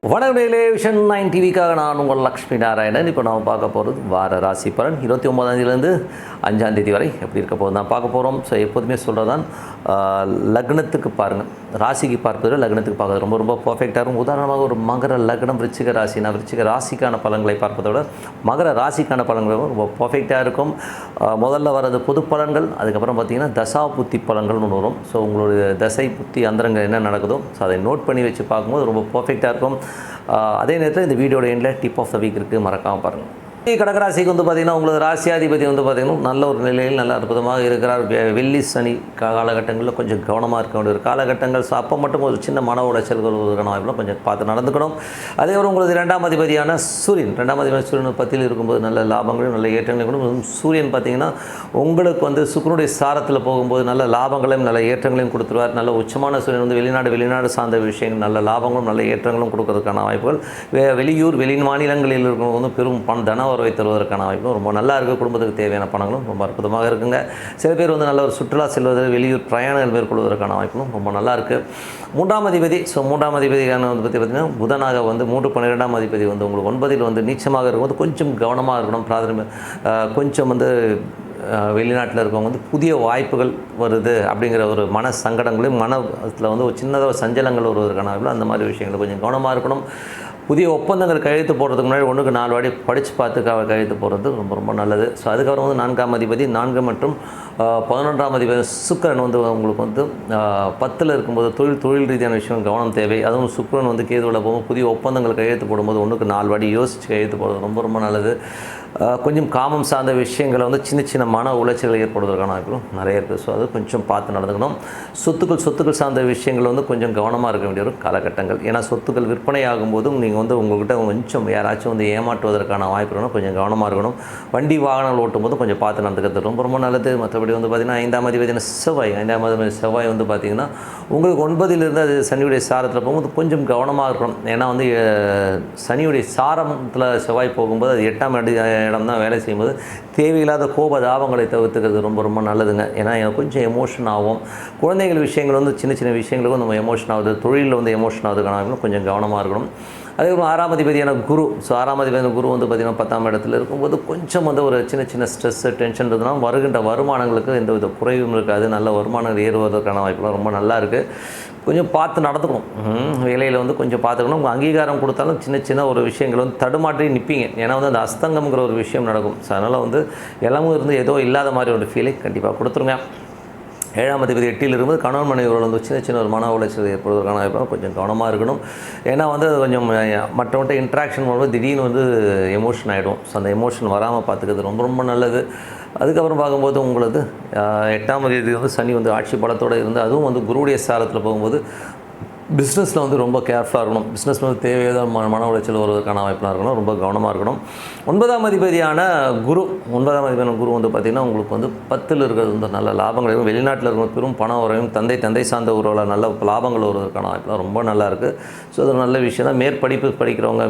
வணக்கம் விஷன் 9 டிவிக்காக நான் உங்கள் லக்ஷ்மி நாராயணன். இப்போ நம்ம பார்க்க போகிறது வார ராசி பலன் 29ஆந்தேதியிலேருந்து 5ஆந்தேதி வரை எப்படி இருக்க போகுது தான் பார்க்க போகிறோம். ஸோ எப்போதுமே சொல்கிறதான் லக்னத்துக்கு பாருங்கள், ராசிக்கு பார்ப்பது லக்னத்துக்கு பார்க்குறது ரொம்ப ரொம்ப பர்ஃபெக்டாக இருக்கும். உதாரணமாக ஒரு மகர லக்னம் விருச்சிக ராசினா விருச்சிக ராசிக்கான பலன்களை பார்ப்பதை விட மகர ராசிக்கான பலன்கள் ரொம்ப பர்ஃபெக்டாக இருக்கும். முதல்ல வர்றது பொது பலன்கள், அதுக்கப்புறம் பார்த்திங்கன்னா தசா புத்தி பலன்கள்னு ஒன்று வரும். ஸோ உங்களுடைய தசை புத்தி அந்தரங்கள் என்ன நடக்குதோ ஸோ அதை நோட் பண்ணி வச்சு பார்க்கும்போது ரொம்ப பர்ஃபெக்டாக இருக்கும். அதே நேரத்தில் இந்த வீடியோட எண்டில் டிப் ஆஃப் த வீக் இருக்குது, மறக்காமல் பாருங்கள். கடகராசிக்கு வந்து பார்த்திங்கன்னா உங்களது ராசியாதிபதி வந்து பார்த்திங்கன்னா நல்ல ஒரு நிலையில் நல்ல அற்புதமாக இருக்கிறார். வெள்ளி சனி காலகட்டங்களில் கொஞ்சம் கவனமாக இருக்க வேண்டிய ஒரு காலகட்டங்கள். ஸோ அப்போ மட்டும் ஒரு சின்ன மன உளைச்சல்கள் வாய்ப்புலாம் கொஞ்சம் பார்த்து நடந்துக்கணும். அதே ஒரு உங்களது இரண்டாம் அதிபதியான சூரியன் 10 இருக்கும்போது நல்ல லாபங்களையும் நல்ல ஏற்றங்களையும் சூரியன் பார்த்திங்கன்னா உங்களுக்கு வந்து சுக்கிரனுடைய சாரத்தில் போகும்போது நல்ல லாபங்களையும் நல்ல ஏற்றங்களையும் கொடுத்துருவார். நல்ல உச்சமான சூரியன் வந்து வெளிநாடு சார்ந்த விஷயங்கள் நல்ல லாபங்களும் நல்ல ஏற்றங்களும் கொடுக்கறதுக்கான வாய்ப்புகள். வெளியூர் மாநிலங்களில் இருக்கிறவங்க வந்து பெரும் தன வரவை தருவதற்கான வாய்ப்பும் ரொம்ப நல்லா இருக்குது. குடும்பத்துக்கு தேவையான பணங்களும் ரொம்ப அற்புதமாக இருக்குங்க. சில பேர் வந்து நல்ல ஒரு சுற்றுலா செல்வது, வெளியூர் பிரயாணங்கள் மேற்கொள்வதற்கான வாய்ப்பும் ரொம்ப நல்லா இருக்குது. மூன்றாம் அதிபதி மூன்றாம் அதிபதியான வந்து பார்த்திங்கன்னா புதனாக வந்து 3-12ஆம் அதிபதி வந்து உங்களுக்கு 9ல் வந்து நீச்சமாக இருக்கும்போது கொஞ்சம் கவனமாக இருக்கணும். கொஞ்சம் வந்து வெளிநாட்டில் இருக்கவங்க வந்து புதிய வாய்ப்புகள் வருது அப்படிங்கிற ஒரு மன சங்கடங்களையும் மனத்தில் வந்து ஒரு சின்னதாக சஞ்சலங்கள் வருவதற்கான வாய்ப்பு. அந்த மாதிரி விஷயங்கள் கொஞ்சம் கவனமாக இருக்கணும். புதிய ஒப்பந்தங்கள் கையெழுத்து போடுறதுக்கு முன்னாடி 1-4 வாட்டி படித்து பார்த்து கையெழுத்து போடுறது ரொம்ப ரொம்ப நல்லது. ஸோ அதுக்கப்புறம் வந்து 4ஆம் அதிபதி 4 மற்றும் 11ஆம் அதிபதி சுக்கிரன் வந்து உங்களுக்கு வந்து 10ல் இருக்கும்போது தொழில் ரீதியான விஷயம் கவனம் தேவை. அதுவும் சுக்கிரன் வந்து கேதுவில் போகும்போது புதிய ஒப்பந்தங்கள் கையெழுத்து போடும்போது 1-4 வாட்டி யோசித்து கையெழுத்து போடுறது ரொம்ப ரொம்ப நல்லது. கொஞ்சம் காமம் சார்ந்த விஷயங்களை வந்து சின்ன மன உளைச்சல்கள் ஏற்படுவதற்கான வாய்ப்புகளும் நிறைய இருக்குது. ஸோ அது கொஞ்சம் பார்த்து நடந்துக்கணும். சொத்துக்கள் சார்ந்த விஷயங்கள் வந்து கொஞ்சம் கவனமாக இருக்க வேண்டிய ஒரு காலகட்டங்கள். ஏன்னா சொத்துக்கள் விற்பனை ஆகும்போதும் நீங்கள் வந்து உங்கள்கிட்ட கொஞ்சம் யாராச்சும் வந்து ஏமாற்றுவதற்கான வாய்ப்பு இருக்கணும், கொஞ்சம் கவனமாக இருக்கணும். வண்டி வாகனங்கள் ஓட்டும்போது கொஞ்சம் பார்த்து நடந்துக்கிறது ரொம்ப ரொம்ப நல்லது. மற்றபடி வந்து பார்த்திங்கன்னா 5ஆம் அதிபதியான செவ்வாய் வந்து பார்த்திங்கன்னா உங்களுக்கு 9லிருந்து அது சனியுடைய சாரத்தில் போகும்போது கொஞ்சம் கவனமாக இருக்கணும். ஏன்னா வந்து சனியுடைய சாரத்தில் செவ்வாய் போகும்போது அது 8ஆம் இடம் தான் வேலை செய்யும்போது தேவையில்லாத கோப தாபங்களை தவிர்த்துக்கிறது ரொம்ப ரொம்ப நல்லதுங்க. ஏன்னா எனக்கு கொஞ்சம் எமோஷன் ஆகும். குழந்தைகள் விஷயங்கள் வந்து சின்ன விஷயங்களுக்கும் நம்ம எமோஷன் ஆகுது, தொழிலில் வந்து எமோஷன் ஆகுதுக்கான கொஞ்சம் கவனமாக இருக்கணும். அதே ஒரு 6ஆம் அதிபதியான குரு. ஸோ 6ஆம் அதிபதியான குரு வந்து பார்த்திங்கன்னா 10ஆம் இடத்துல இருக்கும்போது கொஞ்சம் வந்து ஒரு சின்ன ஸ்ட்ரெஸ்ஸு டென்ஷன் இருந்ததுனால் வருகின்ற வருமானங்களுக்கு எந்த வித குறைவும் இருக்காது. நல்ல வருமானங்கள் ஏறுவதற்கான வாய்ப்புலாம் ரொம்ப நல்லா இருக்குது. கொஞ்சம் பார்த்து நடந்துக்கணும். வேலையில் வந்து கொஞ்சம் பார்த்துக்கணும். உங்கள் அங்கீகாரம் கொடுத்தாலும் சின்ன ஒரு விஷயங்கள் வந்து தடுமாற்றி நிற்பீங்க. ஏன்னா வந்து அந்த அஸ்தங்கம்ங்கிற ஒரு விஷயம் நடக்கும். ஸோ அதனால் வந்து எல்லாமும் இருந்து ஏதோ இல்லாத மாதிரி ஒரு ஃபீலை கண்டிப்பாக கொடுத்துருங்க. 7ஆம் அதிபதி 8ல் இருக்கும்போது கணவன் மனைவியோட வந்து சின்ன ஒரு மன உளைச்சல் ஏற்படுவதற்கான வாய்ப்பு கொஞ்சம் கவனமாக இருக்கணும். ஏன்னா வந்து கொஞ்சம் மற்றவன்ட்ட இன்ட்ராக்ஷன் பண்ணும்போது திடீர்னு வந்து எமோஷன் ஆகிடும். ஸோ அந்த எமோஷன் வராமல் பார்த்துக்கிறது ரொம்ப ரொம்ப நல்லது. அதுக்கப்புறம் பார்க்கும்போது உங்களது 8ஆம் அதிபதி வந்து சனி வந்து ஆட்சி பலத்தோடு இருந்து அதுவும் வந்து குருவுடைய சாரத்தில் போகும்போது பிஸ்னஸில் வந்து ரொம்ப கேர்ஃபுல்லாக இருக்கணும். பிஸ்னஸ் வந்து தேவையான மன உளைச்சல் வருவதற்கான வாய்ப்பெலாம் இருக்கணும். ரொம்ப கவனமாக இருக்கணும். 9ஆம் அதிபதியான குரு வந்து பார்த்திங்கன்னா உங்களுக்கு வந்து 10ல் இருக்கிறது வந்து நல்ல லாபங்கள் இருக்கும். வெளிநாட்டில் இருக்கிற பெரும் பணம் வரையும் தந்தை சார்ந்த உறவில் நல்ல லாபங்கள் வருவதற்கான வாய்ப்பெலாம் ரொம்ப நல்லா இருக்குது. ஸோ அது நல்ல விஷயம் தான். மேற்படிப்பு படிக்கிறவங்க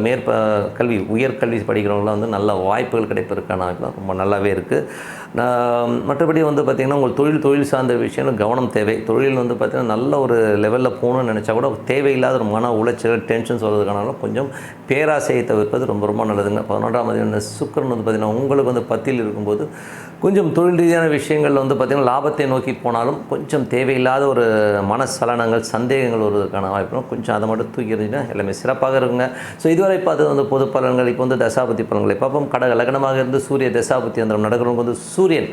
உயர்கல்வி படிக்கிறவங்களாம் வந்து நல்ல வாய்ப்புகள் கிடைப்பதற்கான வாய்ப்பெலாம் ரொம்ப நல்லாவே இருக்குது. மற்றபடி வந்து பார்த்திங்கன்னா உங்கள் தொழில் சார்ந்த விஷயங்கள் கவனம் தேவை. தொழில் வந்து பார்த்திங்கன்னா நல்ல ஒரு லெவலில் போகணும்னு நினச்சா கூட தேவையில்லாத ஒரு மன உளைச்சல் டென்ஷன்ஸ் வருவதற்கான கொஞ்சம் பேராசையை தவிர்ப்பது ரொம்ப ரொம்ப நல்லதுங்க. 11ஆம் அதிபதி சுக்கிரன் வந்து பார்த்திங்கன்னா உங்களுக்கு வந்து 10ல் இருக்கும்போது கொஞ்சம் தொழில் ரீதியான விஷயங்கள் வந்து பார்த்திங்கன்னா லாபத்தை நோக்கி போனாலும் கொஞ்சம் தேவையில்லாத ஒரு மனசலனங்கள் சந்தேகங்கள் வருவதற்கான வாய்ப்பும் கொஞ்சம் அதை மட்டும் தூக்கி இருந்துச்சுன்னா எல்லாமே சிறப்பாக இருக்குங்க. ஸோ இதுவரை பார்த்து வந்து பொது பலன்கள். இப்போ வந்து தசாபதி பலன்களை பார்ப்போம். கடக லக்னமாக இருந்து சூரிய தசாபதி அந்த நடக்கிறவங்க வந்து சூரியன்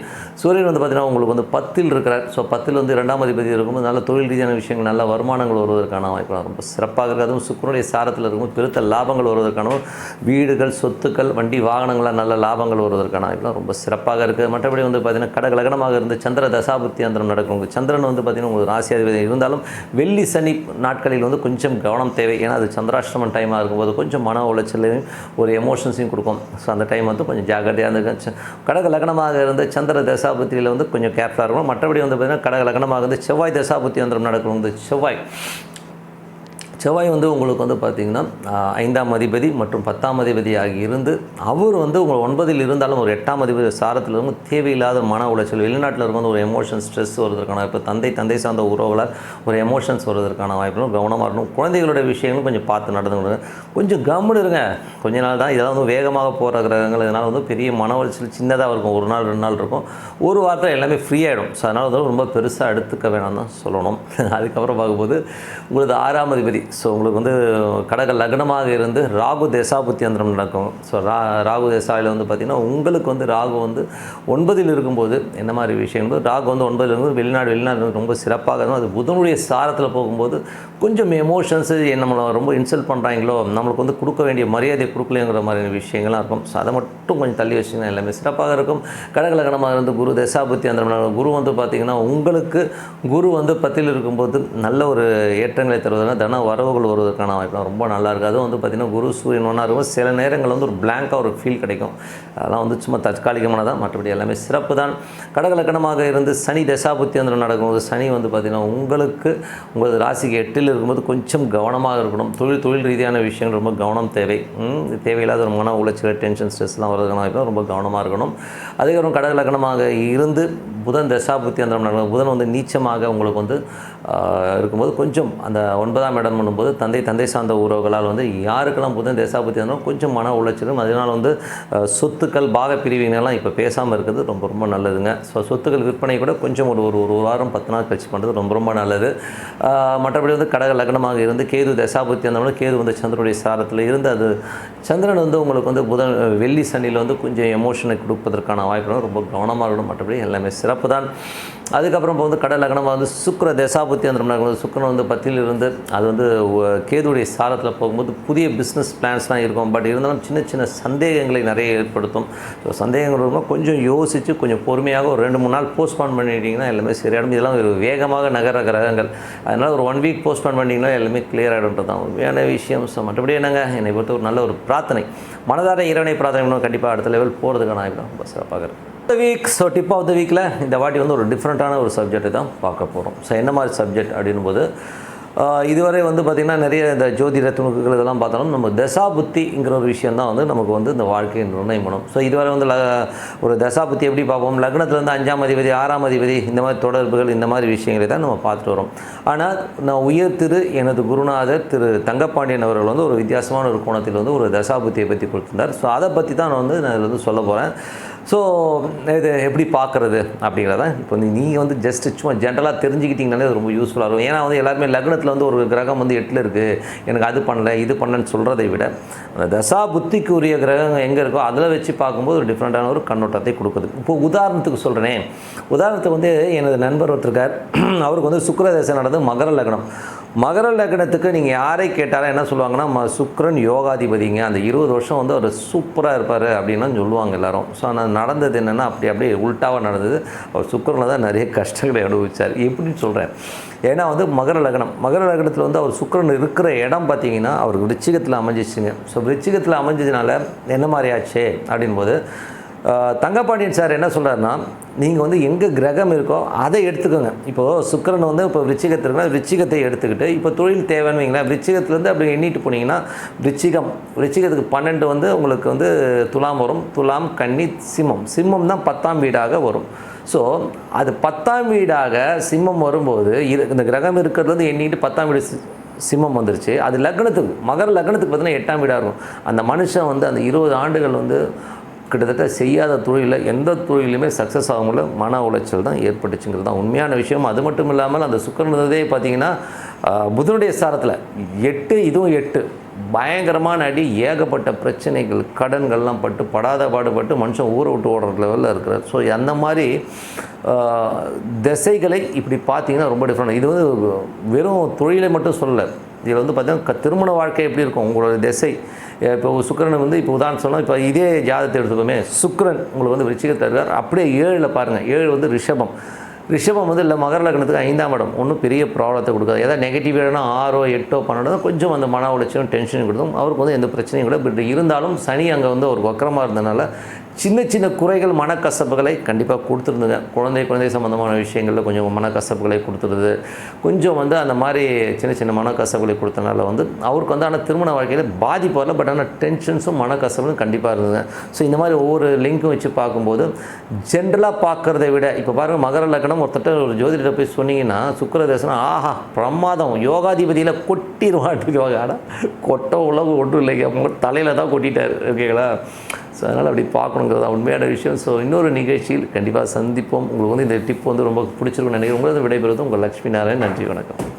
வந்து பார்த்திங்கன்னா உங்களுக்கு வந்து 10ல் இருக்கிறார். ஸோ 10ல் வந்து 2ஆம் அதிபதி இருக்கும்போது நல்ல தொழில் ரீதியான விஷயங்கள் நல்ல வருமானங்கள் வருவதற்கான வாய்ப்பு ரொம்ப சிறப்பாக இருக்குது. அதுவும் சுக்கிரனுடைய சாரத்தில் இருக்கும்போது பெருத்த லாபங்கள் வருவதற்கான வீடுகள் சொத்துக்கள் வண்டி வாகனங்களாக நல்ல லாபங்கள் வருவதற்கான வாய்ப்புலாம் ரொம்ப சிறப்பாக இருக்குது. மற்றபடி வந்து பார்த்திங்கன்னா கடக லக்னமாக இருந்து சந்திர தசாபுத்தி அந்தரம் நடக்கும். சந்திரன் வந்து பார்த்திங்கன்னா உங்களுக்கு ராசியாதிபதி இருந்தாலும் வெள்ளி சனி நாட்களில் வந்து கொஞ்சம் கவனம் தேவை. ஏன்னா அது சந்திராஷ்டமம் டைமாக இருக்கும்போது கொஞ்சம் மன உளைச்சலையும் ஒரு எமோஷன்ஸையும் கொடுக்கும். ஸோ அந்த டைம் வந்து கொஞ்சம் ஜாக்கிரதையாக இருந்து கடக லக்னமாக இருந்து சந்திர தசாபுத்தியில் வந்து கொஞ்சம் கேர்ஃபுல்லாக இருக்கணும். மற்றபடி வந்து பார்த்திங்கன்னா கடக லக்னமாக இருந்து செவ்வாய் தசாபுத்தி அந்தரம் நடக்கும். செவ்வாய் செவ்வாய் வந்து உங்களுக்கு வந்து பார்த்திங்கன்னா 5ஆம் அதிபதி மற்றும் 10ஆம் அதிபதியாக இருந்து அவர் வந்து உங்கள் 9இல் இருந்தாலும் ஒரு 8ஆம் அதிபதி சாரத்தில் இருக்கும் தேவையில்லாத மன உளைச்சல் வெளிநாட்டில் இருக்கும்போது ஒரு எமோஷன் ஸ்ட்ரெஸ் வருவதற்கான வாய்ப்பு தந்தை சார்ந்த உறவுகளால் ஒரு எமோஷன்ஸ் வருவதற்கான வாய்ப்புகளும் கவனமாக இருக்கணும். குழந்தைகளுடைய விஷயங்களும் கொஞ்சம் பார்த்து நடந்துக்கணும். கொஞ்சம் கம்முன்னு இருங்க. கொஞ்ச நாள் தான் இதெல்லாம் வந்து வேகமாக போகிற கிரகங்கள். இதனால் வந்து பெரிய மன உளைச்சல் சின்னதாக இருக்கும். ஒரு நாள் 2 நாள் இருக்கும். ஒரு வாரத்தில் எல்லாமே ஃப்ரீ ஆகிடும். ஸோ அதனால் வந்து ரொம்ப பெருசாக எடுத்துக்க வேணாம் தான் சொல்லணும். அதுக்கப்புறம் பார்க்கும்போது உங்களுக்கு 6ஆம் அதிபதி. ஸோ உங்களுக்கு வந்து கடக லக்னமாக இருந்து ராகு தசாபுத்தி அந்தரம் நடக்கும். ஸோ ராகு தசாவில் வந்து பார்த்திங்கன்னா உங்களுக்கு வந்து ராகு வந்து 9இல் இருக்கும்போது என்ன மாதிரி விஷயங்கள் ராகு வந்து 9இல் இருக்கும்போது வெளிநாடு ரொம்ப சிறப்பாக இருக்கும். அது புதனுடைய சாரத்தில் போகும்போது கொஞ்சம் எமோஷன்ஸு நம்மளை ரொம்ப இன்சல்ட் பண்ணுறாங்களோ நம்மளுக்கு வந்து கொடுக்க வேண்டிய மரியாதை கொடுக்கலைங்கிற மாதிரி விஷயங்கள்லாம் இருக்கும். ஸோ அதை மட்டும் கொஞ்சம் தள்ளி வச்சிங்கன்னா எல்லாமே சிறப்பாக இருக்கும். கடக லக்னமாக இருந்து குரு தசாபுத்தி அந்தரம் குரு வந்து பார்த்திங்கன்னா உங்களுக்கு குரு வந்து 10இல் இருக்கும்போது நல்ல ஒரு ஏற்றங்களை தருவதற்கு தன வரவுகள் வருவதற்கான வாய்ப்பு ரொம்ப நல்லா இருக்குது. அதுவும் வந்து பார்த்திங்கன்னா குரு சூரியன் ஒன்றா இருக்கும். சில நேரங்கள் வந்து ஒரு பிளாங்காக ஒரு ஃபீல் கிடைக்கும். அதெல்லாம் வந்து சும்மா தற்காலிகமானதான். மற்றபடி எல்லாமே சிறப்பு தான். கடக லக்னமாக இருந்து சனி தசாபுத்தி அந்தரம் நடக்கும்போது சனி வந்து பார்த்திங்கன்னா உங்களுக்கு உங்களது ராசிக்கு 8இல் இருக்கும்போது கொஞ்சம் கவனமாக இருக்கணும். தொழில் ரீதியான விஷயங்கள் ரொம்ப கவனம் தேவையில்லாத ஒரு மன உளைச்சல் டென்ஷன் ஸ்ட்ரெஸ்லாம் வரதுக்கான வாய்ப்பு ரொம்ப கவனமாக இருக்கணும். அதுக்கப்புறம் கடக லக்னமாக இருந்து புதன் தசாபுத்தி அந்தரம் நடக்கும். புதன் வந்து நீச்சமாக உங்களுக்கு வந்து இருக்கும்போது கொஞ்சம் அந்த 9ஆம் இடம் பண்ணும்போது தந்தை சார்ந்த உறவுகளால் வந்து யாருக்கெல்லாம் புதன் தசாபுத்தி அந்தரம் கொஞ்சம் மன உளைச்சலும் அதனால் வந்து சொத்துக்கள் பாக பிரிவினெல்லாம் இப்போ பேசாமல் இருக்கிறது ரொம்ப நல்லதுங்க. ஸோ சொத்துக்கள் விற்பனை கூட கொஞ்சம் ஒரு வாரம் 10 நாள் கழிச்சு பண்ணுறது ரொம்ப நல்லது. மற்றபடி வந்து கடக லக்னமாக இருந்து கேது தசாபுத்தி அந்த கேது வந்து சந்திரனுடைய சாரத்தில் இருந்து அது சந்திரன் வந்து உங்களுக்கு வந்து புதன் வெள்ளி சனியில் வந்து கொஞ்சம் எமோஷனை கொடுப்பதற்கான வாய்ப்பு ரொம்ப கவனமாக இருக்கணும். மற்றபடி எல்லாமே சிறப்பு தான். அதுக்கப்புறம் இப்போ வந்து கடக லக்னமாக வந்து சுக்கிர தசாபுத்தி அந்த சுக்கிரன் வந்து 10இல் இருந்து அது வந்து கேதுடைய சாரத்தில் போகும்போது புதிய பிஸ்னஸ் பிளான்ஸ்லாம் இருக்கும். பட் இருந்தாலும் சின்ன சந்தேகங்களை நிறைய ஏற்படுத்தும். ஸோ சந்தேகங்கள் இருக்கும். கொஞ்சம் யோசித்து கொஞ்சம் பொறுமையாக ஒரு 2-3 நாள் போஸ்ட்பான் பண்ணிட்டீங்கன்னா எல்லாமே சரியாயிடும். இதெல்லாம் ஒரு வேகமாக நகர கிரகங்கள். அதனால் ஒரு 1 வீக் போஸ்ட்பான் பண்ணிட்டீங்கன்னா எல்லாமே கிளியர் ஆகிடும்ன்றது தான் உண்மையான விஷயம். ஸோ மற்றபடி என்னங்க என்னை பொறுத்த ஒரு நல்ல ஒரு பிரார்த்தனை மனதார இறைவனை பிரார்த்தனை பண்ணணும். கண்டிப்பாக அடுத்த லெவல் போகிறதுக்கான வாய்ப்பு ரொம்ப சிறப்பாக இருக்கும். Week so tip of the வீக்கில் இந்த வாட்டி வந்து ஒரு டிஃப்ரெண்ட்டான ஒரு சப்ஜெக்ட்டு தான் பார்க்க போகிறோம். ஸோ என்ன மாதிரி சப்ஜெக்ட் அப்படின்போது இதுவரை வந்து பார்த்திங்கன்னா நிறைய இந்த ஜோதிட துணுக்குகள் இதெல்லாம் பார்த்தாலும் நம்ம தசாபுத்திங்கிற ஒரு விஷயம் தான் வந்து நமக்கு வந்து இந்த வாழ்க்கையை நிர்ணயம் பண்ணும். ஸோ இதுவரை வந்து ஒரு தசாபுத்தி எப்படி பார்ப்போம், லக்னத்துலேருந்து 5ஆம் அதிபதி 6ஆம் அதிபதி இந்த மாதிரி தொடர்புகள் இந்த மாதிரி விஷயங்களை தான் நம்ம பார்த்துட்டு வரோம். ஆனால் நான் எனது குருநாதர் திரு தங்கப்பாண்டியன் அவர்கள் வந்து ஒரு வித்தியாசமான ஒரு கோணத்தில் வந்து ஒரு தசாபுத்தியை பற்றி கொடுத்துருந்தார். ஸோ அதை பற்றி தான் நான் இதில் வந்து சொல்ல போகிறேன். ஸோ இது எப்படி பார்க்குறது அப்படிங்கிறத இப்போ நீங்கள் வந்து சும்மா ஜென்ரலாக தெரிஞ்சுக்கிட்டிங்கனாலே அது ரொம்ப யூஸ்ஃபுல்லாக இருக்கும். ஏன்னா வந்து எல்லாருமே லக்னத்தில் வந்து ஒரு கிரகம் வந்து 8ல் இருக்குது, எனக்கு அது பண்ணல இது பண்ணலன்னு சொல்கிறதை விட அந்த தசா புத்திக்கு உரிய கிரகம் எங்கே இருக்கோ அதில் வச்சு பார்க்கும்போது ஒரு டிஃப்ரெண்ட்டான ஒரு கண்ணோட்டத்தை கொடுக்குது. இப்போது உதாரணத்துக்கு சொல்கிறேன். உதாரணத்துக்கு வந்து எனது நண்பர் ஒருத்தருக்கார். அவருக்கு வந்து சுக்கிர தசை நடந்து மகர லக்னம். மகர லக்னத்துக்கு நீங்கள் யாரை கேட்டாலும் என்ன சொல்லுவாங்கன்னா சுக்கிரன் யோகாதிபதிங்க, அந்த 20 வருஷம் வந்து அவர் சூப்பராக இருப்பார் அப்படின்னா சொல்லுவாங்க எல்லோரும். ஸோ ஆனால் நடந்தது என்னென்னா அப்படியே உல்ட்டாவாக நடந்தது. அவர் சுக்கிரனில் தான் நிறைய கஷ்டங்களை அனுபவித்தார். எப்படின்னு சொல்கிறேன். ஏன்னா வந்து மகர லக்னத்தில் வந்து அவர் சுக்கிரன் இருக்கிற இடம் பார்த்தீங்கன்னா அவர் விருச்சிகத்தில் அமைஞ்சிச்சுங்க. ஸோ விருச்சிகத்தில் அமைஞ்சதுனால என்ன மாதிரி ஆச்சு அப்படின்போது தங்கப்பாண்டியன் சார் என்ன சொல்கிறாருன்னா, நீங்கள் வந்து எங்கே கிரகம் இருக்கோ அதை எடுத்துக்கோங்க. இப்போது சுக்கிரன் வந்து இப்போ விருச்சிகத்திற்குனா விருச்சிகத்தை எடுத்துக்கிட்டு இப்போ தொழில் தேவைன்னு வைங்களேன், விருச்சிகத்துலேருந்து அப்படி எண்ணிட்டு போனீங்கன்னா விருச்சிகத்துக்கு 12 வந்து உங்களுக்கு வந்து துலாம் வரும். துலாம் கன்னி சிம்மம் தான் 10ஆம் வீடாக வரும். ஸோ அது 10ஆம் வீடாக சிம்மம் வரும்போது இந்த கிரகம் இருக்கிறது வந்து எண்ணிட்டு 10ஆம் வீடு சிம்மம் வந்துருச்சு. அது லக்னத்துக்கு மகர லக்னத்துக்கு பார்த்தீங்கன்னா 8ஆம் வீடாக இருக்கும். அந்த மனுஷன் வந்து அந்த 20 ஆண்டுகள் வந்து கிட்டத்தட்ட செய்யாத தொழிலில் எந்த தொழிலுமே சக்ஸஸ் ஆகும்போது மன உளைச்சல் தான் ஏற்பட்டுச்சுங்கிறது தான் உண்மையான விஷயம். அது மட்டும் இல்லாமல் அந்த சுக்கிரனதே பார்த்திங்கன்னா புதனுடைய சாரத்தில் 8 இதுவும் 8 பயங்கரமான அடி, ஏகப்பட்ட பிரச்சனைகள் கடன்கள்லாம் படாத பாடுபட்டு மனுஷன் ஊரை விட்டு ஓடுற லெவலில் இருக்கிறார். ஸோ அந்த மாதிரி திசைகளை இப்படி பார்த்திங்கன்னா ரொம்ப டிஃப்ரெண்ட். இது வந்து வெறும் தொழிலை மட்டும் சொல்லலை. இதில் வந்து பார்த்திங்கன்னா திருமண வாழ்க்கை எப்படி இருக்கும் உங்களோட திசை. இப்போ சுக்கிரன் வந்து இப்போ உதாரணம் சொன்னால் இப்போ இதே ஜாதகத்தை எடுத்துக்கோமே, சுக்கிரன் உங்களுக்கு வந்து விருச்சிகத்தை இருக்கார். அப்படியே 7ல் பாருங்கள், 7 வந்து ரிஷபம். ரிஷபம் வந்து இல்லை மகர லக்னத்துக்கு 5ஆம் இடம் ஒன்றும் பெரிய ப்ராப்ளத்தை கொடுக்காது. ஏதாவது நெகட்டிவ் இடம்னா 6, 8, 12 கொஞ்சம் அந்த மன உளைச்சலும் டென்ஷனும் கொடுத்தும் அவருக்கு வந்து எந்த பிரச்சனையும் கூட. பட் இருந்தாலும் சனி அங்கே வந்து ஒரு வக்கரமாக இருந்தனால சின்ன சின்ன குறைகள் மனக்கசப்புகளை கண்டிப்பாக கொடுத்துருந்துங்க. குழந்தை சம்மந்தமான விஷயங்களில் கொஞ்சம் மனக்கசப்புகளை கொடுத்துருது. கொஞ்சம் வந்து அந்த மாதிரி சின்ன சின்ன மனக்கசப்புகளை கொடுத்தனால வந்து அவருக்கு வந்து ஆனால் திருமண வாழ்க்கையில் பாதிப்பு வரல. பட் ஆனால் டென்ஷன்ஸும் மனக்கசப்பும் கண்டிப்பாக இருந்ததுங்க. ஸோ இந்த மாதிரி ஒவ்வொரு லிங்க்கும் வச்சு பார்க்கும்போது ஜென்ரலாக பார்க்குறதை விட இப்போ பாருங்கள் மகர லக்னம் ஒருத்தட்ட ஒரு ஜோதிடரை போய் சொன்னீங்கன்னா சுக்கிர தசனம் ஆஹா பிரமாதம் யோகாதிபதியில் கொட்டிடுவாட்டு யோகாடா கொட்ட உலகம் ஒன்றும் இல்லைங்க தலையில் தான் கொட்டிட்டார். ஓகேங்களா? ஸோ அதனால் அப்படி பார்க்கணுங்கிறது உண்மையான விஷயம். ஸோ இன்னொரு நிகழ்ச்சியில் கண்டிப்பாக சந்திப்போம். உங்களுக்கு வந்து இந்த டிப் வந்து ரொம்ப பிடிச்சிருக்குன்னு நினைக்கிறேன். உங்களுக்கு விடைபெறுவது உங்கள் லக்ஷ்மி நாராயணன். நன்றி, வணக்கம்.